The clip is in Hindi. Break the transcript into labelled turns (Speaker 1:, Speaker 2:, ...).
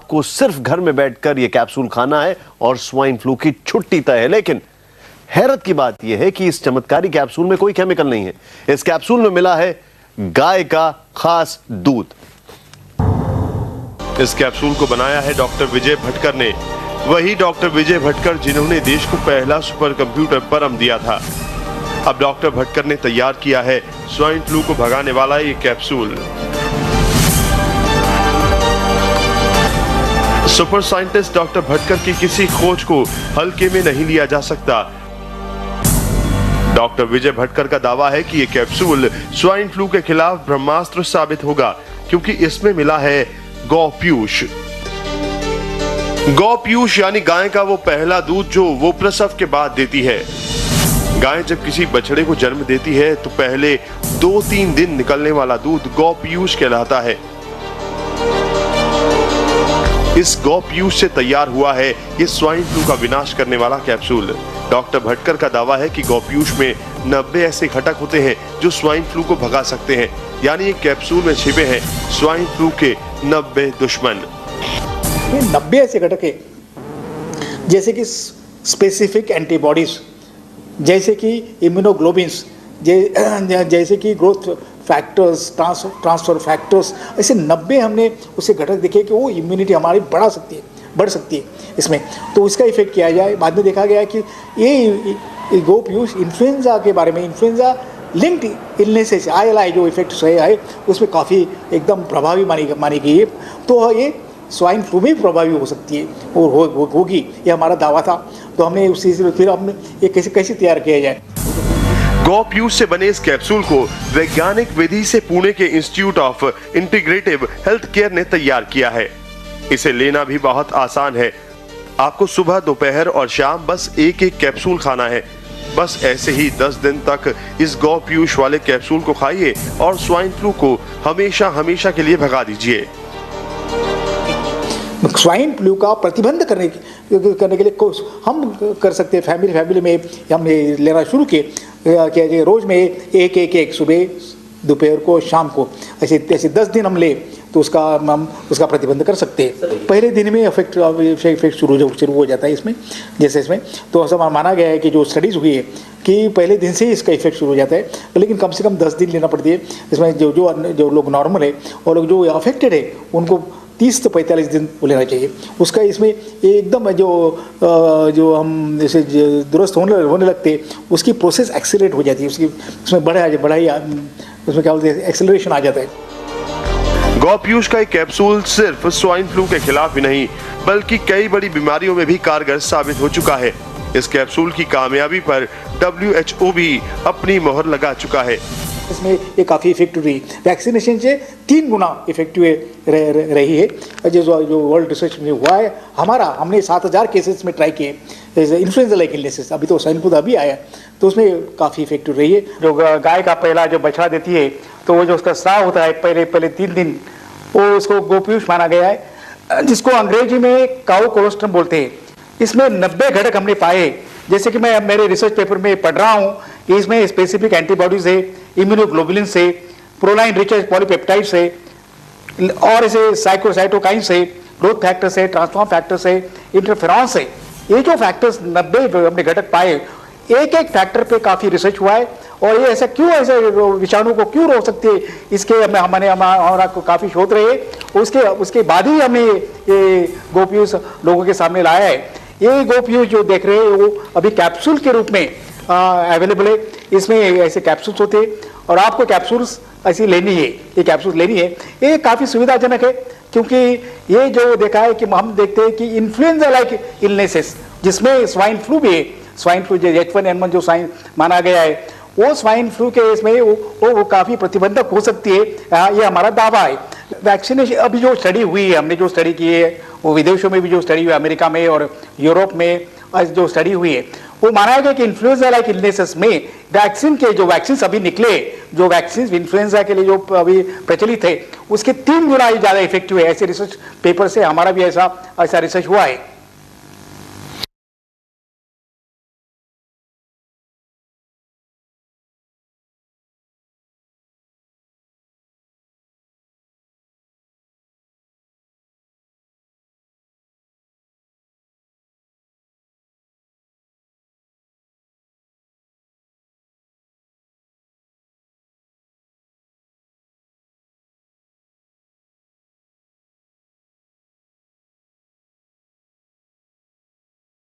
Speaker 1: आपको सिर्फ घर में बैठकर यह कैप्सूल खाना है और स्वाइन फ्लू की छुट्टी तय है। लेकिन हैरत की बात यह है कि इस चमत्कारी कैप्सूल में कोई केमिकल नहीं है। इस कैप्सूल में मिला है गाय का खास दूध। इस कैप्सूल को बनाया है डॉक्टर विजय भटकर ने, वही डॉक्टर विजय भटकर जिन्होंने देश को पहला सुपर कंप्यूटर परम दिया था। अब डॉक्टर भटकर ने तैयार किया है स्वाइन फ्लू को भगाने वाला ये capsule. Super scientist doctor Bhatkar की किसी खोज को हल्के में नहीं लिया जा सकता। डॉक्टर विजय भटकर का दावा है कि यह कैप्सूल स्वाइन फ्लू के खिलाफ ब्रह्मास्त्र साबित होगा, क्योंकि इसमें मिला है गौपीयूष। गौपीयूष यानी गाय का वो पहला दूध जो वो प्रसव के बाद देती है। गाय जब किसी बछड़े को जन्म देती है तो पहले 2-3 दिन निकलने वाला दूध गौपीयूष कहलाता है। इस गौपीयूष से तैयार हुआ है ये स्वाइन फ्लू का विनाश करने वाला कैप्सूल। डॉक्टर भटकर का दावा है कि गौपीयूष में 90 ऐसे घटक होते हैं जो स्वाइन फ्लू को भगा सकते हैं, यानी ये कैप्सूल में छिपे हैं स्वाइन फ्लू के 90 दुश्मन।
Speaker 2: ये 90 ऐसे घटक है, जैसे कि स्पेसिफिक एंटीबॉडीज, जैसे कि इम्यूनोग्लोबिन्स, जैसे कि ग्रोथ फैक्टर्स, ट्रांसफर फैक्टर्स, ऐसे 90 हमने उसे घटक देखे कि वो इम्यूनिटी हमारी बढ़ सकती है इसमें। तो इसका इफेक्ट किया जाए। बाद में देखा गया कि ये गौपीयूष इन्फ्लुएंजा के बारे में, इन्फ्लुएंजा लिंक्ड इलनेसेस ILI जो इफेक्ट है उसमें काफ़ी एकदम प्रभावी मानी गई है। तो ये स्वाइन फ्लू में प्रभावी हो सकती है और होगी, ये हमारा दावा था। तो हमने उसी से फिर हमने ये कैसे तैयार किया जाए।
Speaker 1: गौपीयूष से बने इस कैप्सूल को वैज्ञानिक विधि से पुणे के institute of integrative health care ने तैयार किया है। इसे लेना भी बहुत आसान है। आपको सुबह, दोपहर और शाम बस एक कैप्सूल खाना है। बस ऐसे ही 10 दिन तक इस गौपीयूष वाले कैप्सूल को खाइए और स्वाइन फ्लू को हमेशा के लिए भगा दीजिए।
Speaker 2: स्वाइन फ्लू का प्रतिबंध करने के लिए हम कर सकते हैं। फैमिली में हम लेना शुरू किए रोज में एक सुबह, दोपहर को, शाम को, ऐसे 10 दिन हम ले तो उसका प्रतिबंध कर सकते हैं। पहले दिन में इफेक्ट शुरू हो जाता है इसमें तो ऐसा माना गया है कि जो स्टडीज़ हुई है कि पहले दिन से ही इसका इफेक्ट शुरू हो जाता है, लेकिन कम से कम 10 दिन लेना पड़ती है। इसमें जो लोग नॉर्मल है और लोग जो अफेक्टेड है उनको 30 से 45 दिन लेना चाहिए। उसका इसमें एकदम जो हम जैसे दुरुस्त होने लगते हैं, उसकी प्रोसेस एक्सीलरेट हो जाती है, उसमें बढ़ाई उसमें क्या बोलते हैं, एक्सीलरेशन आ जाता है।
Speaker 1: गौपीयूष का एक कैप्सूल सिर्फ स्वाइन फ्लू के खिलाफ ही नहीं बल्कि कई बड़ी बीमारियों में भी कारगर साबित हो चुका है। इस कैप्सूल की कामयाबी पर WHO भी अपनी मोहर लगा चुका है।
Speaker 2: इसमें ये काफ़ी इफेक्टिव रही, वैक्सीनेशन से 3 गुना इफेक्टिव रही है। जो वर्ल्ड रिसर्च में हुआ है, हमने 7000 केसेस में ट्राई किए इन्फ्लुएंजा लाइक इलनेसेस। अभी तो स्वाइन फ्लू अभी आया तो उसमें काफ़ी इफेक्टिव रही है। जो गाय का पहला जो बछड़ा देती है तो वो जो उसका स्राव होता है पहले 3 दिन, वो उसको गौपीयूष माना गया है, जिसको अंग्रेजी में काउ कोलोस्ट्रम बोलते हैं। इसमें 90 घटक हमने पाए, जैसे कि मैं मेरे रिसर्च पेपर में पढ़ रहा हूँ कि इसमें स्पेसिफिक एंटीबॉडीज है, इम्यूनोग्लोबुलिन से, प्रोलाइन रिच पॉलीपेप्टाइड्स है, और ऐसे साइटोकाइन्स है, ग्रोथ फैक्टर्स है, ट्रांसफॉर्म फैक्टर्स है, इंटरफेरॉन्स है। ये जो फैक्टर्स 90 हमने घटक पाए, एक फैक्टर पे काफ़ी रिसर्च हुआ है और ये ऐसा क्यों, ऐसे विषाणु को क्यों रोक सकते हैं, इसके हमारा काफ़ी शोध रहे। उसके बाद ही हमने ये गौपीयूष लोगों के सामने लाया है। ये गौपीयूष जो देख रहे हैं वो अभी कैप्सूल के रूप में अवेलेबल है। इसमें ऐसे कैप्सूल्स होते हैं और आपको कैप्सूल्स ऐसी लेनी है, ये कैप्सूल लेनी है। ये काफ़ी सुविधाजनक है, क्योंकि ये जो देखा है कि हम देखते हैं कि इन्फ्लुएंजा लाइक इलनेसेस, जिसमें स्वाइन फ्लू भी है, स्वाइन फ्लू जो H1N1 जो स्वाइन माना गया है, वो स्वाइन फ्लू के इसमें वो काफ़ी प्रतिबंधक हो सकती है, ये हमारा दावा है। वैक्सीनेशन अभी जो स्टडी हुई है, हमने जो स्टडी की है, वो विदेशों में भी जो स्टडी हुई है, अमेरिका में और यूरोप में जो स्टडी हुई है, वो माना गया कि इन्फ्लुएंजा लाइक इलनेसेस में जो वैक्सीन अभी निकले, जो वैक्सीन इन्फ्लुएंजा के लिए जो अभी प्रचलित है, उसके 3 गुना ज़्यादा इफेक्टिव है। ऐसे रिसर्च पेपर से हमारा भी ऐसा रिसर्च हुआ है।